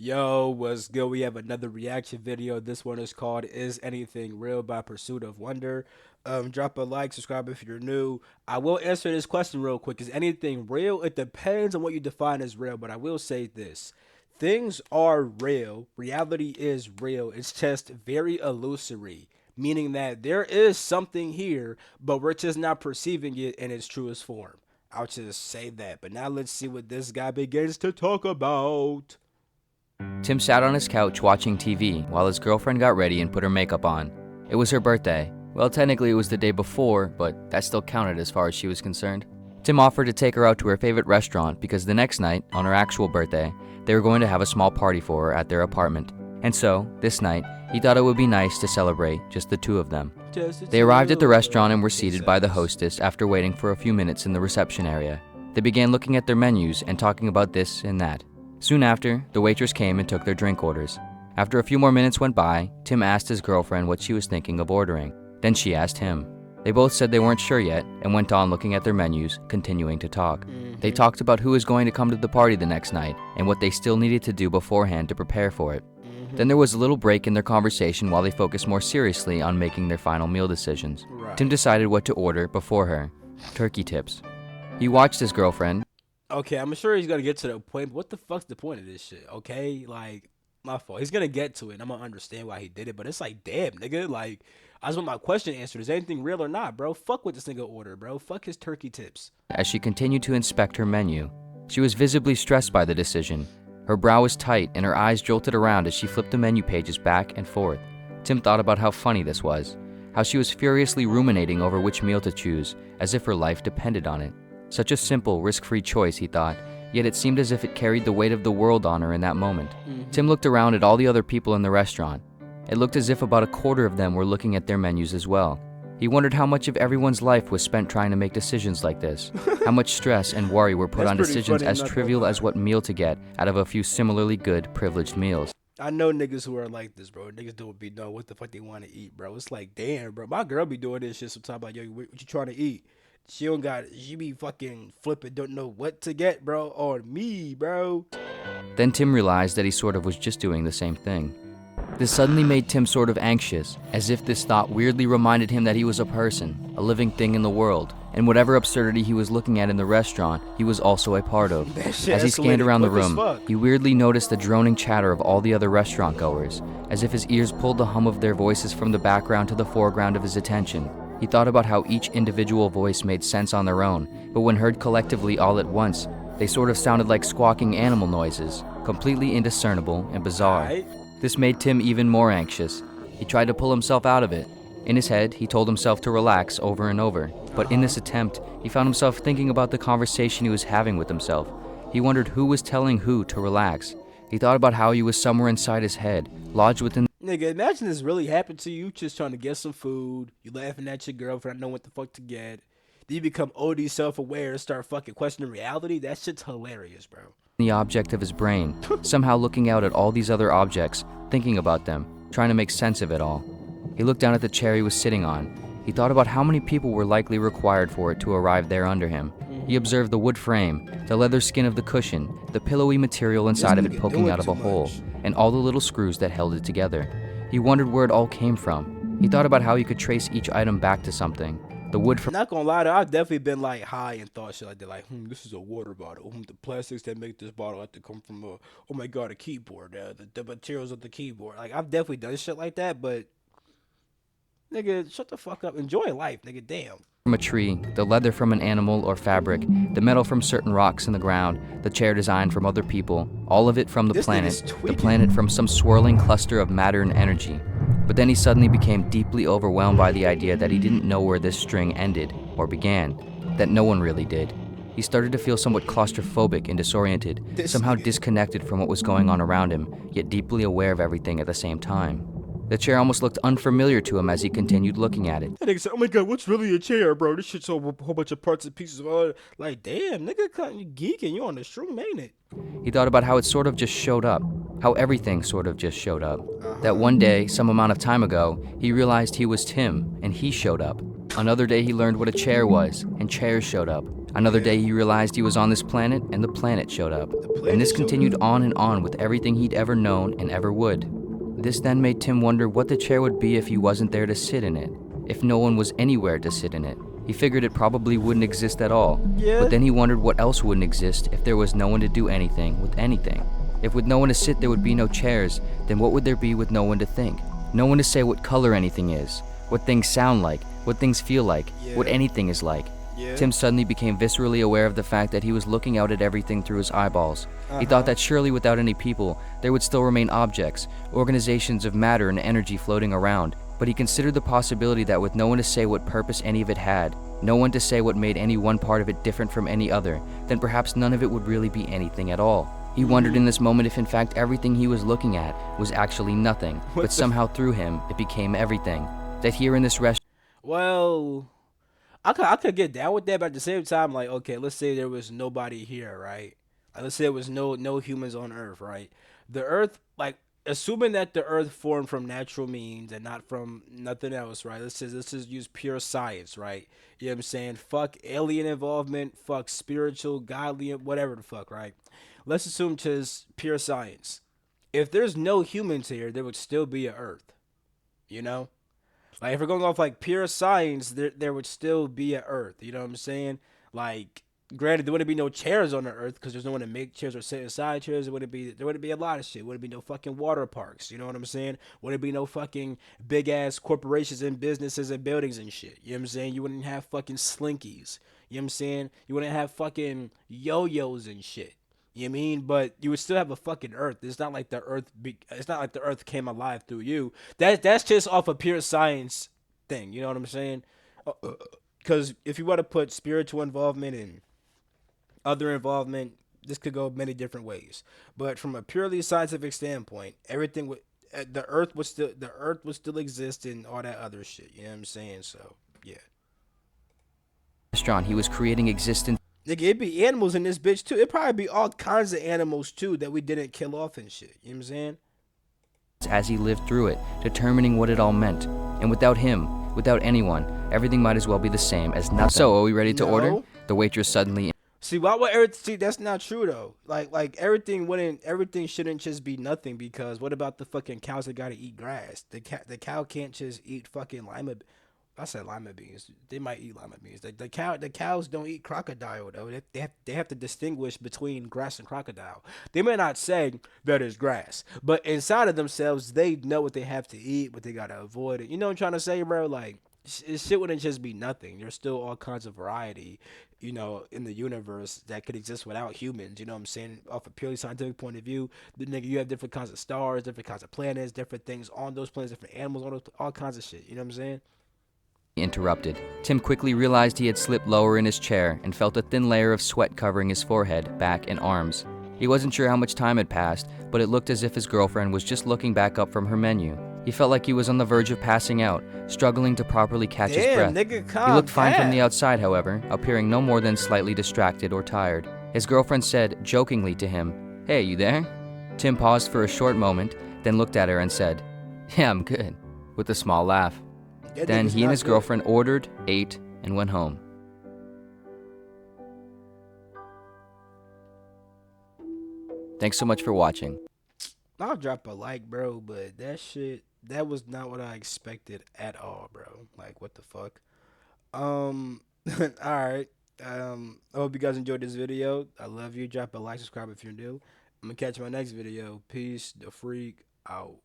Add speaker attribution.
Speaker 1: Yo, what's good? We have another reaction video. This one is called Is Anything Real by Pursuit of Wonder. Drop a like, subscribe if you're new. I will answer this question real quick. Is anything real? It depends on what you define as real, but I will say this. Things are real. Reality is real. It's just very illusory, meaning that there is something here, but we're just not perceiving it in its truest form. I'll just say that. But now let's see what this guy begins to talk about.
Speaker 2: Tim sat on his couch watching TV while his girlfriend got ready and put her makeup on. It was her birthday. Well, technically it was the day before, but that still counted as far as she was concerned. Tim offered to take her out to her favorite restaurant because the next night, on her actual birthday, they were going to have a small party for her at their apartment. And so, this night, he thought it would be nice to celebrate just the two of them. They arrived at the restaurant and were seated by the hostess after waiting for a few minutes in the reception area. They began looking at their menus and talking about this and that. Soon after, the waitress came and took their drink orders. After a few more minutes went by, Tim asked his girlfriend what she was thinking of ordering. Then she asked him. They both said they weren't sure yet and went on looking at their menus, continuing to talk. They talked about who was going to come to the party the next night and what they still needed to do beforehand to prepare for it. Then there was a little break in their conversation while they focused more seriously on making their final meal decisions. Tim decided what to order before her. Turkey tips. He watched his girlfriend.
Speaker 1: Okay, I'm sure he's gonna get to the point. But what the fuck's the point of this shit? Okay, like my fault. He's gonna get to it. And I'm gonna understand why he did it. But it's like, damn, nigga. Like, I just want my question answered. Is anything real or not, bro? Fuck what this nigga ordered, bro. Fuck his turkey tips.
Speaker 2: As she continued to inspect her menu, she was visibly stressed by the decision. Her brow was tight and her eyes jolted around as she flipped the menu pages back and forth. Tim thought about how funny this was, how she was furiously ruminating over which meal to choose, as if her life depended on it. Such a simple, risk-free choice, he thought, yet it seemed as if it carried the weight of the world on her in that moment. Tim looked around at all the other people in the restaurant. It looked as if about a quarter of them were looking at their menus as well. He wondered how much of everyone's life was spent trying to make decisions like this, how much stress and worry were put on decisions as trivial as what meal to get out of a few similarly good, privileged meals.
Speaker 1: I know niggas who are like this, bro. Niggas don't be knowing what the fuck they want to eat, bro. It's like, damn, bro. My girl be doing this shit sometimes. Like, yo, what you trying to eat? She be fucking flipping, don't know what to get, bro. On me, bro.
Speaker 2: Then Tim realized that he sort of was just doing the same thing. This suddenly made Tim sort of anxious, as if this thought weirdly reminded him that he was a person, a living thing in the world, and whatever absurdity he was looking at in the restaurant, he was also a part of. As he scanned around the room, he weirdly noticed the droning chatter of all the other restaurant goers, as if his ears pulled the hum of their voices from the background to the foreground of his attention. He thought about how each individual voice made sense on their own, but when heard collectively all at once, they sort of sounded like squawking animal noises, completely indiscernible and bizarre. This made Tim even more anxious. He tried to pull himself out of it. In his head, he told himself to relax over and over, but in this attempt, he found himself thinking about the conversation he was having with himself. He wondered who was telling who to relax. He thought about how he was somewhere inside his head, lodged within.
Speaker 1: Nigga, imagine this really happened to you. Just trying to get some food. You laughing at your girlfriend, not knowing what the fuck to get. Then you become OD self-aware and start fucking questioning reality. That shit's hilarious, bro.
Speaker 2: The object of his brain, somehow looking out at all these other objects, thinking about them, trying to make sense of it all. He looked down at the chair he was sitting on. He thought about how many people were likely required for it to arrive there under him. He observed the wood frame, the leather skin of the cushion, the pillowy material inside of it poking out of a hole, and all the little screws that held it together. He wondered where it all came from. He thought about how he could trace each item back to something. The wood from.
Speaker 1: Not gonna lie, though, I've definitely been like high and thought shit like that. Like, this is a water bottle. The plastics that make this bottle have to come from oh my god, a keyboard. The materials of the keyboard. Like, I've definitely done shit like that, but nigga, shut the fuck up. Enjoy life, nigga. Damn.
Speaker 2: From a tree, the leather from an animal or fabric, the metal from certain rocks in the ground, the chair designed from other people, all of it from the planet from some swirling cluster of matter and energy. But then he suddenly became deeply overwhelmed by the idea that he didn't know where this string ended, or began, that no one really did. He started to feel somewhat claustrophobic and disoriented, somehow disconnected from what was going on around him, yet deeply aware of everything at the same time. The chair almost looked unfamiliar to him as he continued looking at it.
Speaker 1: That nigga said, oh my god, what's really a chair, bro? This shit's a whole bunch of parts and pieces of all. Like, damn, nigga, you geeking. You on the shroom, ain't it?
Speaker 2: He thought about how it sort of just showed up, how everything sort of just showed up. That one day, some amount of time ago, he realized he was Tim, and he showed up. Another day he learned what a chair was, and chairs showed up. Another
Speaker 1: Yeah.
Speaker 2: day he realized he was on this planet and the planet showed up.
Speaker 1: The planet
Speaker 2: And this
Speaker 1: showed
Speaker 2: continued
Speaker 1: up.
Speaker 2: on and on with everything he'd ever known and ever would. This then made Tim wonder what the chair would be if he wasn't there to sit in it, if no one was anywhere to sit in it. He figured it probably wouldn't exist at all,
Speaker 1: Yeah.
Speaker 2: but then he wondered what else wouldn't exist if there was no one to do anything with anything. If with no one to sit there would be no chairs, then what would there be with no one to think? No one to say what color anything is, what things sound like, what things feel like, what
Speaker 1: Yeah.
Speaker 2: anything is like.
Speaker 1: Yeah.
Speaker 2: Tim suddenly became viscerally aware of the fact that he was looking out at everything through his eyeballs. He thought that surely without any people, there would still remain objects, organizations of matter and energy floating around. But he considered the possibility that with no one to say what purpose any of it had, no one to say what made any one part of it different from any other, then perhaps none of it would really be anything at all. He wondered in this moment if in fact everything he was looking at was actually nothing,
Speaker 1: What
Speaker 2: but
Speaker 1: the
Speaker 2: somehow through him it became everything. That here in this restaurant,
Speaker 1: Well, I could get down with that, but at the same time, like, okay, let's say there was nobody here, right? Like, let's say there was no humans on Earth, right? The Earth, like, assuming that the Earth formed from natural means and not from nothing else, right? Let's just use pure science, right? You know what I'm saying? Fuck alien involvement, fuck spiritual, godly, whatever the fuck, right? Let's assume just pure science. If there's no humans here, there would still be a Earth, you know? Like if we're going off like pure science, there would still be an Earth. You know what I'm saying? Like, granted, there wouldn't be no chairs on the Earth because there's no one to make chairs or sit inside chairs. There wouldn't be a lot of shit. Wouldn't be no fucking water parks. You know what I'm saying? Wouldn't be no fucking big ass corporations and businesses and buildings and shit. You know what I'm saying? You wouldn't have fucking slinkies. You know what I'm saying? You wouldn't have fucking yo-yos and shit. You know what I mean? But you would still have a fucking Earth. It's not like the Earth came alive through you. That's just off a pure science thing. You know what I'm saying? Because if you want to put spiritual involvement and other involvement, this could go many different ways. But from a purely scientific standpoint, everything would the Earth would still exist and all that other shit. You know what I'm saying? So yeah.
Speaker 2: he was creating existence
Speaker 1: Nigga, it'd be animals in this bitch too. It'd probably be all kinds of animals too that we didn't kill off and shit. You know what I'm saying?
Speaker 2: as he lived through it, determining what it all meant. And without him, without anyone, everything might as well be the same as nothing. So, are we ready to order?
Speaker 1: No.
Speaker 2: The waitress suddenly.
Speaker 1: See, why would everything? See, that's not true though. Like everything shouldn't just be nothing because what about the fucking cows that gotta eat grass? The cow can't just eat fucking lima. I said lima beans. They might eat lima beans. The cows don't eat crocodile though. They have to distinguish between grass and crocodile. They may not say that is grass, but inside of themselves they know what they have to eat, what they gotta avoid. It. You know what I'm trying to say, bro? Like shit wouldn't just be nothing. There's still all kinds of variety, in the universe that could exist without humans. You know what I'm saying? Off a purely scientific point of view, the nigga, you have different kinds of stars, different kinds of planets, different things on those planets, different animals, all kinds of shit. You know what I'm saying?
Speaker 2: Interrupted. Tim quickly realized he had slipped lower in his chair and felt a thin layer of sweat covering his forehead, back, and arms. He wasn't sure how much time had passed, but it looked as if his girlfriend was just looking back up from her menu. He felt like he was on the verge of passing out, struggling to properly catch his breath.
Speaker 1: Nigga, calm
Speaker 2: He looked fine from
Speaker 1: down.
Speaker 2: the outside, however, appearing no more than slightly distracted or tired. His girlfriend said, jokingly to him, "Hey, you there?" Tim paused for a short moment, then looked at her and said, "Yeah, I'm good," with a small laugh.
Speaker 1: That
Speaker 2: Then
Speaker 1: nigga's
Speaker 2: he and
Speaker 1: not
Speaker 2: his
Speaker 1: good.
Speaker 2: girlfriend ordered, ate, and went home. Thanks so much for watching.
Speaker 1: I'll drop a like, bro, but that was not what I expected at all, bro. Like, what the fuck? All right. I hope you guys enjoyed this video. I love you. Drop a like, subscribe if you're new. I'm gonna catch you in my next video. Peace. The freak out.